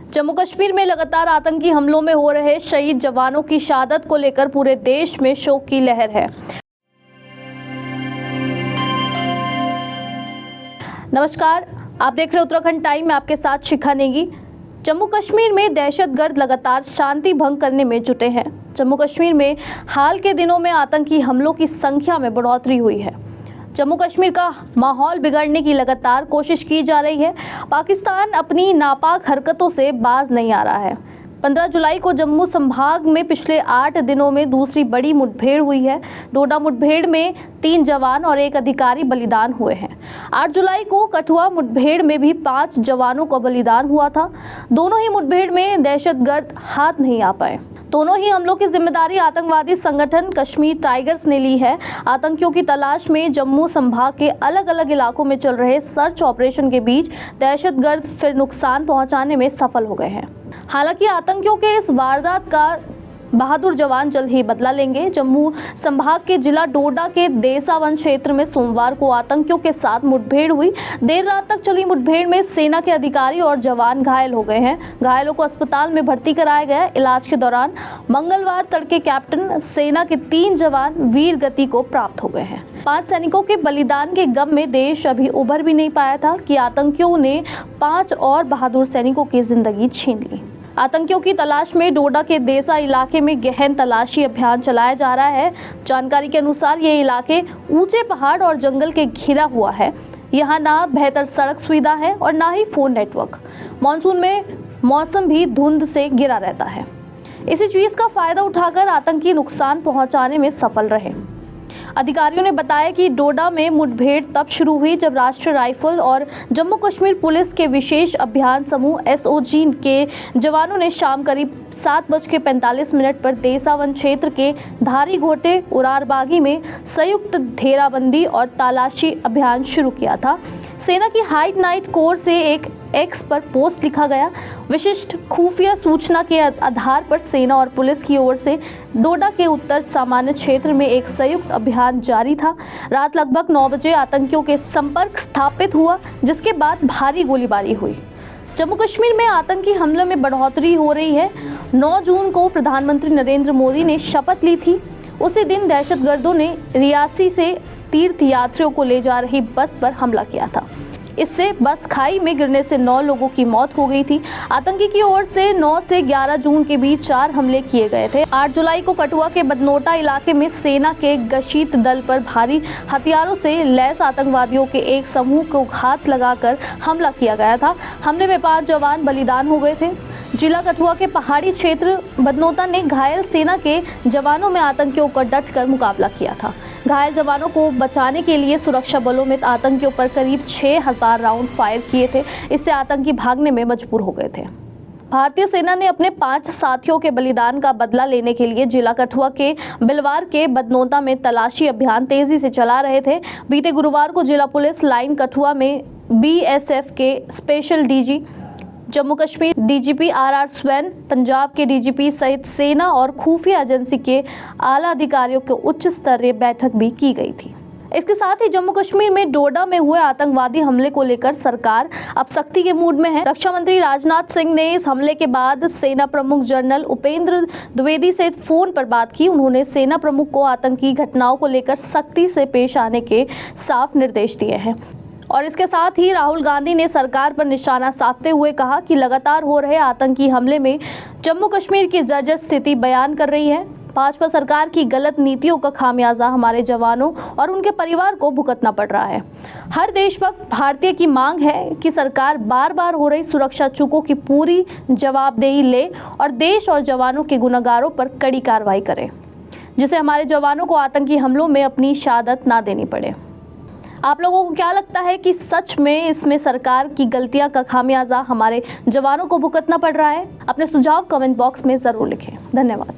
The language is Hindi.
जम्मू कश्मीर में लगातार आतंकी हमलों में हो रहे शहीद जवानों की शहादत को लेकर पूरे देश में शोक की लहर है। नमस्कार, आप देख रहे उत्तराखंड टाइम में आपके साथ शिखा नेगी। जम्मू कश्मीर में दहशतगर्द लगातार शांति भंग करने में जुटे हैं। जम्मू कश्मीर में हाल के दिनों में आतंकी हमलों की संख्या में बढ़ोतरी हुई है। जम्मू कश्मीर का माहौल बिगड़ने की लगातार कोशिश की जा रही है। पाकिस्तान अपनी नापाक हरकतों से बाज नहीं आ रहा है। 15 जुलाई को जम्मू संभाग में पिछले 8 दिनों में दूसरी बड़ी मुठभेड़ हुई है। डोडा मुठभेड़ में 3 जवान और 1 अधिकारी बलिदान हुए हैं। 8 जुलाई को कठुआ मुठभेड़ में भी 5 जवानों का बलिदान हुआ था। दोनों ही मुठभेड़ में दहशतगर्द हाथ नहीं आ पाए। दोनों ही हमलों की जिम्मेदारी आतंकवादी संगठन कश्मीर टाइगर्स ने ली है। आतंकियों की तलाश में जम्मू संभाग के अलग अलग इलाकों में चल रहे सर्च ऑपरेशन के बीच दहशतगर्द फिर नुकसान पहुंचाने में सफल हो गए हैं। हालांकि आतंकियों के इस वारदात का बहादुर जवान जल्द ही बदला लेंगे। जम्मू संभाग के जिला डोडा के देसा वन क्षेत्र में सोमवार को आतंकियों के साथ मुठभेड़ हुई। देर रात तक चली मुठभेड़ में सेना के अधिकारी और जवान घायल हो गए हैं। घायलों को अस्पताल में भर्ती कराया गया। इलाज के दौरान मंगलवार तड़के कैप्टन सेना के 3 जवान वीर गति को प्राप्त हो गए हैं। 5 सैनिकों के बलिदान के गम में देश अभी उभर भी नहीं पाया था कि आतंकियों ने 5 और बहादुर सैनिकों की जिंदगी छीन ली। आतंकियों की तलाश में डोडा के देसा इलाके में गहन तलाशी अभियान चलाया जा रहा है। जानकारी के अनुसार ये इलाके ऊंचे पहाड़ और जंगल के घिरा हुआ है। यहाँ ना बेहतर सड़क सुविधा है और ना ही फोन नेटवर्क। मानसून में मौसम भी धुंध से घिरा रहता है। इसी चीज का फायदा उठाकर आतंकी नुकसान पहुंचाने में सफल रहे। अधिकारियों ने बताया कि डोडा में मुठभेड़ तब शुरू हुई जब राष्ट्रीय राइफल और जम्मू कश्मीर पुलिस के विशेष अभियान समूह एसओजी के जवानों ने शाम करीब 7:45 पर देसा वन क्षेत्र के धारी घोटे उरारबागी में संयुक्त घेराबंदी और तलाशी अभियान शुरू किया था। सेना की हाई नाइट कोर से एक एक्स पर पोस्ट लिखा गया। विशिष्ट खुफिया सूचना के आधार पर सेना और पुलिस की ओर से डोडा के उत्तर सामान्य क्षेत्र में एक संयुक्त अभियान जारी था। रात लगभग 9 बजे आतंकियों के संपर्क स्थापित हुआ, जिसके बाद भारी गोलीबारी हुई। जम्मू कश्मीर में आतंकी हमले में बढ़ोतरी हो रही है। 9 जून को प्रधानमंत्री नरेंद्र मोदी ने शपथ ली थी। उसी दिन दहशतगर्दों ने रियासी से तीर्थ यात्रियों को ले जा रही बस पर हमला किया था। इससे बस खाई में गिरने से 9 लोगों की मौत हो गई थी। आतंकी की ओर से 9 से 11 जून के बीच 4 हमले किए गए थे। 8 जुलाई को कठुआ के बदनोटा इलाके में सेना के गश्त दल पर भारी हथियारों से लैस आतंकवादियों के एक समूह को घात लगाकर हमला किया गया था। हमले में 5 जवान बलिदान हो गए थे। जिला कठुआ के पहाड़ी क्षेत्र बदनोता ने घायल सेना के जवानों में आतंकियों का डटकर मुकाबला किया था। घायल जवानों को बचाने के लिए सुरक्षा बलों में आतंकियों पर करीब 6000 राउंड फायर किए थे। इससे आतंकी भागने में मजबूर हो गए थे। भारतीय सेना ने अपने 5 साथियों के बलिदान का बदला लेने के लिए जिला कठुआ के बिलवार के बदनोता में तलाशी अभियान तेजी से चला रहे थे। बीते गुरुवार को जिला पुलिस लाइन कठुआ में बीएसएफ के special DG, Jammu Kashmir DGP are swan, Punjab के डीजीपी सहित सेना और खुफिया एजेंसी के आला अधिकारियों की उच्च स्तरीय बैठक भी की गई थी। इसके साथ ही जम्मू कश्मीर में डोडा में हुए आतंकवादी हमले को लेकर सरकार अब सख्ती के मूड में है। रक्षा मंत्री राजनाथ सिंह ने इस हमले के बाद सेना प्रमुख जनरल उपेंद्र द्विवेदी से फोन पर बात की। उन्होंने सेना प्रमुख को आतंकी घटनाओं को लेकर सख्ती से पेश आने के साफ निर्देश दिए हैं। और इसके साथ ही राहुल गांधी ने सरकार पर निशाना साधते हुए कहा कि लगातार हो रहे आतंकी हमले में जम्मू कश्मीर की जर्जर स्थिति बयान कर रही है। भाजपा सरकार की गलत नीतियों का खामियाजा हमारे जवानों और उनके परिवार को भुगतना पड़ रहा है। हर देशभक्त भारतीय की मांग है कि सरकार बार बार हो रही सुरक्षा चूकों की पूरी जवाबदेही ले और देश और जवानों के गुनहगारों पर कड़ी कार्रवाई करे, जिससे हमारे जवानों को आतंकी हमलों में अपनी शहादत ना देनी पड़े। आप लोगों को क्या लगता है कि सच में इसमें सरकार की गलतियां का खामियाजा हमारे जवानों को भुगतना पड़ रहा है? अपने सुझाव कमेंट बॉक्स में जरूर लिखें। धन्यवाद।